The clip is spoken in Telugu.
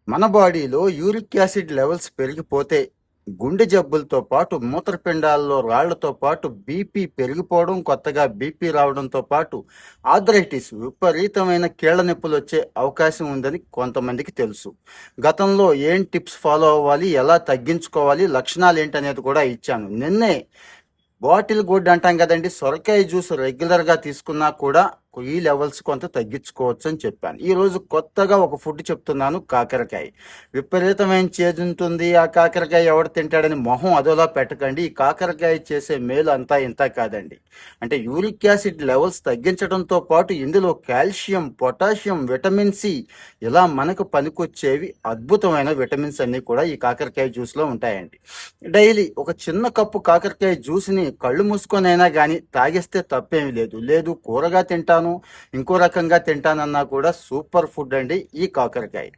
మన బాడీలో యూరిక్ యాసిడ్ లెవెల్స్ పెరిగిపోతే గుండె జబ్బులతో పాటు మూత్రపిండాల్లో రాళ్లతో పాటు బీపీ పెరిగిపోవడం, కొత్తగా బీపీ రావడంతో పాటు ఆర్థరైటిస్, విపరీతమైన కీళ్ల నొప్పులు వచ్చే అవకాశం ఉందని కొంతమందికి తెలుసు. గతంలో ఏం టిప్స్ ఫాలో అవ్వాలి, ఎలా తగ్గించుకోవాలి, లక్షణాలు ఏంటనేది కూడా ఇచ్చాను. నిన్నే బాటిల్ గుడ్ అంటాం కదండి, సొరకాయ జ్యూస్ రెగ్యులర్గా తీసుకున్నా కూడా ఈ లెవెల్స్ కొంత తగ్గించుకోవచ్చు అని చెప్పాను. ఈరోజు కొత్తగా ఒక ఫుడ్ చెప్తున్నాను, కాకరకాయ. విపరీతమైన చేదు ఉంటుంది, ఆ కాకరకాయ ఎవడు తింటాడని మొహం అదోలా పెట్టకండి. ఈ కాకరకాయ చేసే మేలు అంతా ఇంత కాదండి. అంటే యూరిక్ యాసిడ్ లెవెల్స్ తగ్గించడంతో పాటు ఇందులో కాల్షియం, పొటాషియం, విటమిన్ సి, ఇలా మనకు పనికొచ్చేవి అద్భుతమైన విటమిన్స్ అన్నీ కూడా ఈ కాకరకాయ జ్యూస్లో ఉంటాయండి. డైలీ ఒక చిన్న కప్పు కాకరకాయ జ్యూస్ని కళ్ళు మూసుకొనైనా కానీ తాగేస్తే తప్పేమీ లేదు. లేదు కూరగా తింటాను, ఇంకో రకంగా తింటానన్నా కూడా సూపర్ ఫుడ్ అండి ఈ కాకరకాయ.